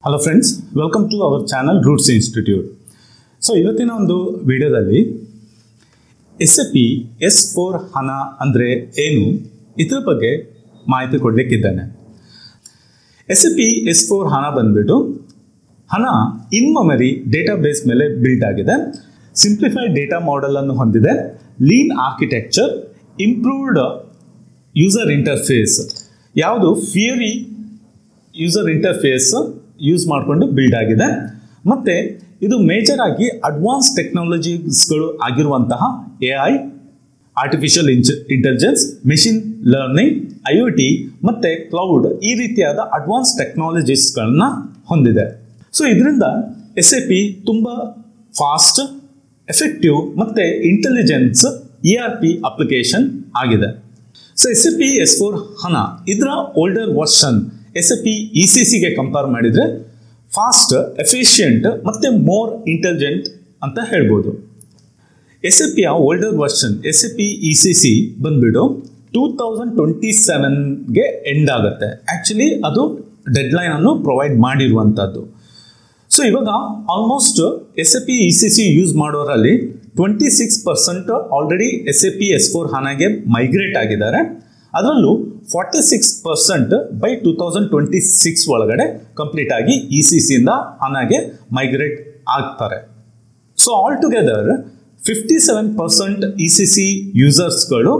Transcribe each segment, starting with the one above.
Hello friends, welcome to our channel Roots Institute. So ಇವತ್ತಿನ ಒಂದು ವಿಡಿಯೋದಲ್ಲಿ SAP S4 HANA ಅಂದ್ರೆ ಏನು ಇದರ ಬಗ್ಗೆ ಮಾಹಿತಿ ಕೊಡಲಿಕ್ಕಿದ್ದೇನೆ. SAP S4 HANA ಬಂದ್ಬಿಟ್ಟು HANA ಇನ್ ಮೆಮರಿ ಡೇಟಾಬೇಸ್ ಮೇಲೆ ಬಿಲ್ಡ್ ಆಗಿದೆ. ಸಿಂಪ್ಲಿಫೈಡ್ ಡೇಟಾ ಮಾಡೆಲ್ ಅನ್ನು ಹೊಂದಿದೆ. Lean architecture, improved user interface, ಯಾವುದು ಫಿಯರಿ ಯೂಸರ್ ಇಂಟರ್ಫೇಸ್ ಯೂಸ್ ಮಾಡಿಕೊಂಡು ಬಿಲ್ಡ್ ಆಗಿದೆ. ಮತ್ತು ಇದು ಮೇಜರ್ ಆಗಿ ಅಡ್ವಾನ್ಸ್ ಟೆಕ್ನಾಲಜೀಸ್ಗಳು ಆಗಿರುವಂತಹ AI, artificial intelligence, machine learning, IoT ಮತ್ತು ಕ್ಲೌಡ್ ಈ ರೀತಿಯಾದ ಅಡ್ವಾನ್ಸ್ ಟೆಕ್ನಾಲಜೀಸ್ಗಳನ್ನ ಹೊಂದಿದೆ. ಸೊ ಇದರಿಂದ SAP ತುಂಬ ಫಾಸ್ಟ್, ಎಫೆಕ್ಟಿವ್ ಮತ್ತು ಇಂಟೆಲಿಜೆನ್ಸ್ ERP ಅಪ್ಲಿಕೇಶನ್ ಆಗಿದೆ. ಸೊ SAP S4 HANA ಇದರ ಓಲ್ಡರ್ ವರ್ಷನ್ SAP ECCಗೆ ಕಂಪೇರ್ ಮಾಡಿದರೆ ಫಾಸ್ಟ್, ಎಫಿಷಿಯಂಟ್ ಮತ್ತು ಮೋರ್ ಇಂಟೆಲಿಜೆಂಟ್ ಅಂತ ಹೇಳ್ಬೋದು. SAPಯ ಓಲ್ಡರ್ ವರ್ಷನ್ SAP ECC ಬಂದ್ಬಿಟ್ಟು 2027ಗೆ ಎಂಡ್ ಆಗುತ್ತೆ. ಆ್ಯಕ್ಚುಲಿ ಅದು ಡೆಡ್ಲೈನ್ ಅನ್ನು ಪ್ರೊವೈಡ್ ಮಾಡಿರುವಂಥದ್ದು. ಸೊ ಇವಾಗ ಆಲ್ಮೋಸ್ಟ್ SAP ECC ಯೂಸ್ ಮಾಡೋರಲ್ಲಿ 26% ಆಲ್ರೆಡಿ SAP S4 HANAಗೆ ಮೈಗ್ರೇಟ್ ಆಗಿದ್ದಾರೆ. ಅದರಲ್ಲೂ 46% ಬೈ 2026 ಒಳಗಡೆ ಕಂಪ್ಲೀಟ್ ಆಗಿ ECCಯಿಂದ HANAಗೆ ಮೈಗ್ರೇಟ್ ಆಗ್ತಾರೆ. ಸೊ ಆಲ್ ಟುಗೆದರ್ 57% ECC ಯೂಸರ್ಸ್ಗಳು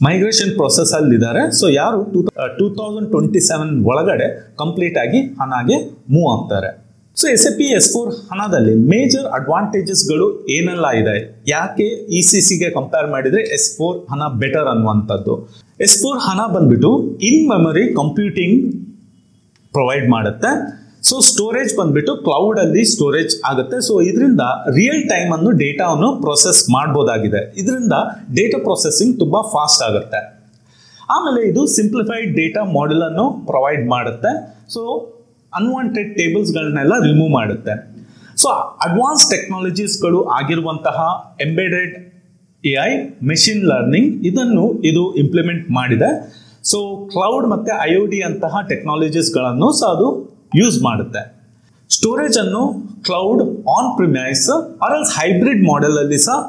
ಮೈಗ್ರೇಷನ್ ಪ್ರೊಸೆಸಲ್ಲಿದ್ದಾರೆ. ಸೊ ಯಾರು 2027 ಒಳಗಡೆ ಕಂಪ್ಲೀಟ್ ಆಗಿ HANAಗೆ ಮೂವ್ ಆಗ್ತಾರೆ. ಸೊ SAP S4 HANAದಲ್ಲಿ ಮೇಜರ್ ಅಡ್ವಾಂಟೇಜಸ್ಗಳು ಏನೆಲ್ಲ ಇದೆ, ಯಾಕೆ ECCಗೆ ಕಂಪೇರ್ ಮಾಡಿದರೆ S4 HANA ಬೆಟರ್ ಅನ್ನುವಂಥದ್ದು. S4 HANA ಬಂದ್ಬಿಟ್ಟು ಇನ್ ಮೆಮರಿ ಕಂಪ್ಯೂಟಿಂಗ್ ಪ್ರೊವೈಡ್ ಮಾಡುತ್ತೆ. ಸೊ ಸ್ಟೋರೇಜ್ ಬಂದ್ಬಿಟ್ಟು ಕ್ಲೌಡಲ್ಲಿ ಸ್ಟೋರೇಜ್ ಆಗುತ್ತೆ. ಸೊ ಇದರಿಂದ ರಿಯಲ್ ಟೈಮ್ ಅನ್ನು ಡೇಟಾವನ್ನು ಪ್ರೊಸೆಸ್ ಮಾಡ್ಬೋದಾಗಿದೆ. ಇದರಿಂದ ಡೇಟಾ ಪ್ರೊಸೆಸಿಂಗ್ ತುಂಬ ಫಾಸ್ಟ್ ಆಗುತ್ತೆ. ಆಮೇಲೆ ಇದು ಸಿಂಪ್ಲಿಫೈಡ್ ಡೇಟಾ ಮಾಡೆಲ್ ಅನ್ನು ಪ್ರೊವೈಡ್ ಮಾಡುತ್ತೆ. ಸೊ ಅನ್ವಾಂಟೆಡ್ ಟೇಬಲ್ಸ್ಗಳನ್ನೆಲ್ಲ ರಿಮೂವ್ ಮಾಡುತ್ತೆ. ಸೊ ಅಡ್ವಾನ್ಸ್ ಟೆಕ್ನಾಲಜೀಸ್ಗಳು ಆಗಿರುವಂತಹ ಎಂಬೆಡೆಡ್ AI, ಮೆಷಿನ್ ಲರ್ನಿಂಗ್ ಇದು ಇಂಪ್ಲಿಮೆಂಟ್ ಮಾಡಿದೆ. ಸೊ ಕ್ಲೌಡ್ ಮತ್ತು IoT ಅಂತಹ ಟೆಕ್ನಾಲಜೀಸ್ಗಳನ್ನು ಸಹ ಅದು ಯೂಸ್ ಮಾಡುತ್ತೆ. ಸ್ಟೋರೇಜ್ ಅನ್ನು cloud, on premise or else hybrid ಮಾಡೆಲಲ್ಲಿ ಸಹ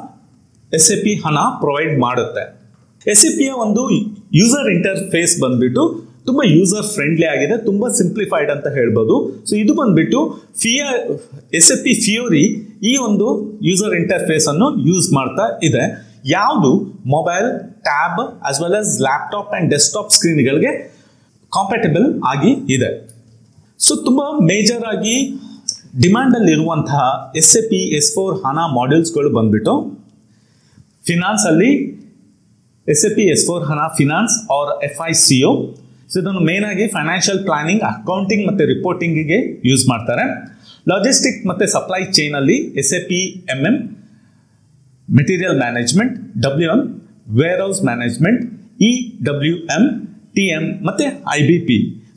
SAP HANA ಪ್ರೊವೈಡ್ ಮಾಡುತ್ತೆ. SAPಯ ಒಂದು ಯೂಸರ್ ಇಂಟರ್ಫೇಸ್ ಬಂದ್ಬಿಟ್ಟು ತುಂಬ ಯೂಸರ್ ಫ್ರೆಂಡ್ಲಿ ಆಗಿದೆ, ತುಂಬ ಸಿಂಪ್ಲಿಫೈಡ್ ಅಂತ ಹೇಳ್ಬೋದು. ಸೊ ಇದು ಬಂದ್ಬಿಟ್ಟು SAP ಫಿಯೋರಿ ಈ ಒಂದು ಯೂಸರ್ ಇಂಟರ್ಫೇಸ್ ಅನ್ನು ಯೂಸ್ ಮಾಡ್ತಾ ಇದೆ. ಯಾವುದು mobile, tab as well as laptop and desktop ಸ್ಕ್ರೀನ್ಗಳಿಗೆ ಕಾಂಪ್ಯಾಟಿಬಲ್ ಆಗಿ ಇದೆ. ಸೊ ತುಂಬ ಮೇಜರ್ ಆಗಿ ಡಿಮ್ಯಾಂಡಲ್ಲಿರುವಂತಹ SAP S4 HANA ಮಾಡ್ಯೂಲ್ಸ್ಗಳು ಬಂದ್ಬಿಟ್ಟು ಫಿನಾನ್ಸಲ್ಲಿ SAP S4 HANA finance or FICO. So ಇದನ್ನು ಮೇನ್ ಆಗಿ ಫೈನಾನ್ಷಿಯಲ್ ಪ್ಲಾನಿಂಗ್, ಅಕೌಂಟಿಂಗ್ ಮತ್ತು ರಿಪೋರ್ಟಿಂಗಿಗೆ ಯೂಸ್ ಮಾಡ್ತಾರೆ. ಲಾಜಿಸ್ಟಿಕ್ ಮತ್ತು ಸಪ್ಲೈ ಚೈನಲ್ಲಿ SAP MM, material management, WM, warehouse management, EWM, TM ಮತ್ತು IBP.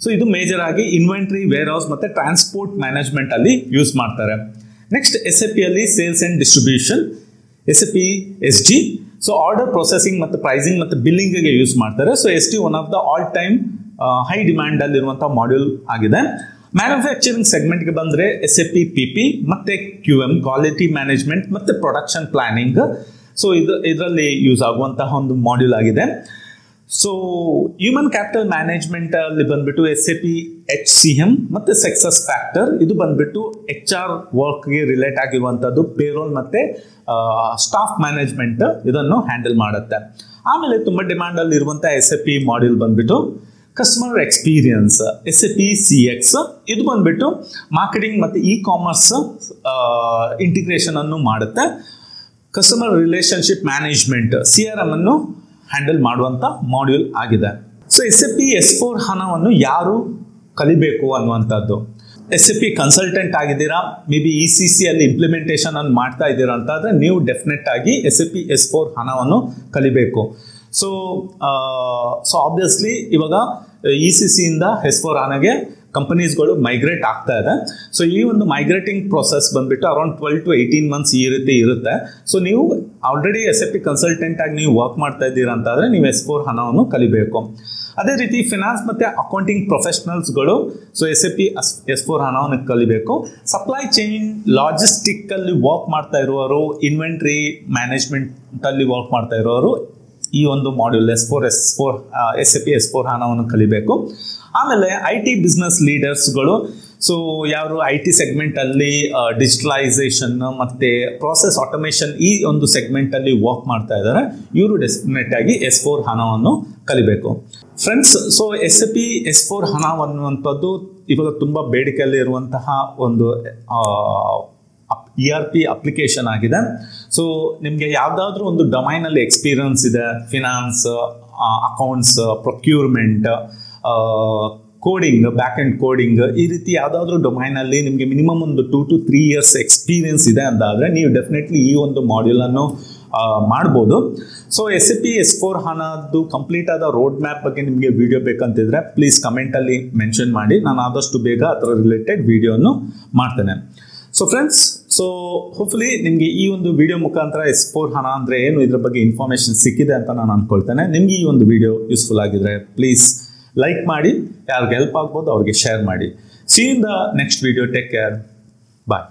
ಸೊ ಇದು ಮೇಜರ್ ಆಗಿ ಇನ್ವೆಂಟ್ರಿ, ವೇರ್ ಹೌಸ್ ಮತ್ತು ಟ್ರಾನ್ಸ್ಪೋರ್ಟ್ ಮ್ಯಾನೇಜ್ಮೆಂಟ್ ಅಲ್ಲಿ ಯೂಸ್ ಮಾಡ್ತಾರೆ. ನೆಕ್ಸ್ಟ್ SAPಯಲ್ಲಿ sales and distribution, SAP SD. So order processing ಮತ್ತು ಪ್ರೈಸಿಂಗ್ ಮತ್ತು ಬಿಲ್ಲಿಂಗ್ಗೆ ಯೂಸ್ ಮಾಡ್ತಾರೆ. So SD one of the all time high demand ಅಲ್ಲಿರುವಂಥ ಮಾಡ್ಯೂಲ್ ಆಗಿದೆ. ಮ್ಯಾನುಫ್ಯಾಕ್ಚರಿಂಗ್ ಸೆಗ್ಮೆಂಟ್ಗೆ ಬಂದರೆ SAP PP ಮತ್ತು QM, ಕ್ವಾಲಿಟಿ ಮ್ಯಾನೇಜ್ಮೆಂಟ್ ಮತ್ತು ಪ್ರೊಡಕ್ಷನ್ ಪ್ಲಾನಿಂಗ್. ಸೊ ಇದರಲ್ಲಿ ಯೂಸ್ ಆಗುವಂತಹ ಒಂದು ಮಾಡ್ಯೂಲ್ ಆಗಿದೆ. ಸೊ ಹ್ಯೂಮನ್ ಕ್ಯಾಪಿಟಲ್ ಮ್ಯಾನೇಜ್ಮೆಂಟ್ ಅಲ್ಲಿ ಬಂದ್ಬಿಟ್ಟು SAP HCM ಮತ್ತು ಸಕ್ಸಸ್ ಫ್ಯಾಕ್ಟರ್, ಇದು ಬಂದ್ಬಿಟ್ಟು HR ವರ್ಕ್ಗೆ ರಿಲೇಟ್ ಆಗಿರುವಂಥದ್ದು. ಪೇರೋಲ್ ಮತ್ತು ಸ್ಟಾಫ್ ಮ್ಯಾನೇಜ್ಮೆಂಟ್ ಇದನ್ನು ಹ್ಯಾಂಡಲ್ ಮಾಡುತ್ತೆ. ಆಮೇಲೆ ತುಂಬ ಡಿಮ್ಯಾಂಡಲ್ಲಿ ಇರುವಂಥ SAP ಮಾಡ್ಯೂಲ್ ಬಂದ್ಬಿಟ್ಟು ಕಸ್ಟಮರ್ ಎಕ್ಸ್ಪೀರಿಯನ್ಸ್, SAP CX. ಇದು ಬಂದ್ಬಿಟ್ಟು ಮಾರ್ಕೆಟಿಂಗ್ ಮತ್ತು ಕಾಮರ್ಸ್ ಇಂಟಿಗ್ರೇಷನ್ ಅನ್ನು ಮಾಡುತ್ತೆ. ಕಸ್ಟಮರ್ ರಿಲೇಶನ್ಶಿಪ್ ಮ್ಯಾನೇಜ್ಮೆಂಟ್, CRM ಅನ್ನು ಹ್ಯಾಂಡಲ್ ಮಾಡುವಂಥ ಮಾಡ್ಯೂಲ್ ಆಗಿದೆ. ಸೊ SAP S4 HANAವನ್ನು ಯಾರು ಕಲಿಬೇಕು ಅನ್ನುವಂಥದ್ದು, SAP ಕನ್ಸಲ್ಟೆಂಟ್ ಆಗಿದ್ದೀರಾ, ಮೇ ಬಿ ECC ಅಲ್ಲಿ ಇಂಪ್ಲಿಮೆಂಟೇಷನ್ ಅನ್ನು ಮಾಡ್ತಾ ಇದ್ದೀರಾ ಅಂತ ಆದರೆ ನೀವು ಡೆಫಿನೆಟ್ ಆಗಿ SAP S4 HANAವನ್ನು ಕಲಿಬೇಕು. ಸೊ ಆಬ್ವಿಯಸ್ಲಿ ಇವಾಗ ECCಯಿಂದ S4 HANAಗೆ ಕಂಪನೀಸ್ಗಳು ಮೈಗ್ರೇಟ್ ಆಗ್ತಾ ಇದೆ. ಸೊ ಈ ಒಂದು ಮೈಗ್ರೇಟಿಂಗ್ ಪ್ರೊಸೆಸ್ ಬಂದ್ಬಿಟ್ಟು ಅರೌಂಡ್ 12 to 18 months ಈ ರೀತಿ ಇರುತ್ತೆ. ಸೊ ನೀವು ಆಲ್ರೆಡಿ SAP ಕನ್ಸಲ್ಟೆಂಟ್ ಆಗಿ ನೀವು ವರ್ಕ್ ಮಾಡ್ತಾ ಇದ್ದೀರಾ ಅಂತಾದರೆ ನೀವು S4 ಹಣವನ್ನು ಕಲಿಬೇಕು. ಅದೇ ರೀತಿ ಫಿನಾನ್ಸ್ ಮತ್ತು ಅಕೌಂಟಿಂಗ್ ಪ್ರೊಫೆಷನಲ್ಸ್ಗಳು ಸೊ SAP S4 ಹಣವನ್ನು ಕಲಿಬೇಕು. ಸಪ್ಲೈ ಚೈನ್ ಲಾಜಿಸ್ಟಿಕ್ಕಲ್ಲಿ ವರ್ಕ್ ಮಾಡ್ತಾ ಇರುವವರು, ಇನ್ವೆಂಟ್ರಿ ಮ್ಯಾನೇಜ್ಮೆಂಟಲ್ಲಿ ವರ್ಕ್ ಮಾಡ್ತಾ ಇರೋರು ಈ ಒಂದು ಮಾಡ್ಯೂಲ್ SAP S4 ಹಣವನ್ನು ಕಲಿಬೇಕು. ಆಮೇಲೆ IT ಬಿಸ್ನೆಸ್ ಲೀಡರ್ಸ್ಗಳು, ಸೊ ಯಾರು IT ಸೆಗ್ಮೆಂಟಲ್ಲಿ ಡಿಜಿಟಲೈಸೇಷನ್ ಮತ್ತು ಪ್ರಾಸೆಸ್ ಆಟೋಮೇಷನ್ ಈ ಒಂದು ಸೆಗ್ಮೆಂಟಲ್ಲಿ ವರ್ಕ್ ಮಾಡ್ತಾ ಇದ್ದಾರೆ, ಇವರು ಡೆಫಿನೆಟ್ ಆಗಿ S4 ಹಣವನ್ನು ಕಲಿಬೇಕು. ಫ್ರೆಂಡ್ಸ್, ಸೊ SAP S4 ಹಣ ಅನ್ನುವಂಥದ್ದು ಇವಾಗ ತುಂಬ ಬೇಡಿಕೆಯಲ್ಲಿ ಇರುವಂತಹ ಒಂದು ERP ಅಪ್ಲಿಕೇಶನ್ ಆಗಿದೆ. ಸೊ ನಿಮಗೆ ಯಾವುದಾದ್ರೂ ಒಂದು ಡೊಮೈನಲ್ಲಿ ಎಕ್ಸ್ಪೀರಿಯನ್ಸ್ ಇದೆ, finance, accounts, procurement, coding, back and coding, ಈ ರೀತಿ ಯಾವುದಾದ್ರೂ ಡೊಮೈನಲ್ಲಿ ನಿಮಗೆ ಮಿನಿಮಮ್ ಒಂದು 2 to 3 years ಎಕ್ಸ್ಪೀರಿಯನ್ಸ್ ಇದೆ ಅಂತಾದರೆ ನೀವು ಡೆಫಿನೆಟ್ಲಿ ಈ ಒಂದು ಮಾಡ್ಯೂಲನ್ನು ಮಾಡ್ಬೋದು. ಸೊ SAP S4 ಹಣದ್ದು ಕಂಪ್ಲೀಟ್ ಆದ ರೋಡ್ ಮ್ಯಾಪ್ ಬಗ್ಗೆ ನಿಮಗೆ ವಿಡಿಯೋ ಬೇಕಂತಿದ್ರೆ ಪ್ಲೀಸ್ ಕಮೆಂಟಲ್ಲಿ ಮೆನ್ಷನ್ ಮಾಡಿ, ನಾನು ಆದಷ್ಟು ಬೇಗ ಅದರ ರಿಲೇಟೆಡ್ ವಿಡಿಯೋನು ಮಾಡ್ತೇನೆ. ಸೊ ಫ್ರೆಂಡ್ಸ್, ಸೊ ಹೋಪ್ಫುಲಿ ನಿಮಗೆ ಈ ಒಂದು ವಿಡಿಯೋ ಮುಖಾಂತರ S4 ಹಣ ಅಂದರೆ ಏನು ಇದ್ರ ಬಗ್ಗೆ ಇನ್ಫಾರ್ಮೇಷನ್ ಸಿಕ್ಕಿದೆ ಅಂತ ನಾನು ಅಂದ್ಕೊಳ್ತೇನೆ. ನಿಮಗೆ ಈ ಒಂದು ವಿಡಿಯೋ ಯೂಸ್ಫುಲ್ ಆಗಿದ್ರೆ ಪ್ಲೀಸ್ ಲೈಕ್ ಮಾಡಿ, ಯಾರಿಗೆ ಹೆಲ್ಪ್ ಆಗ್ಬೋದು ಅವ್ರಿಗೆ ಶೇರ್ ಮಾಡಿ. See in the next video. Take care, bye.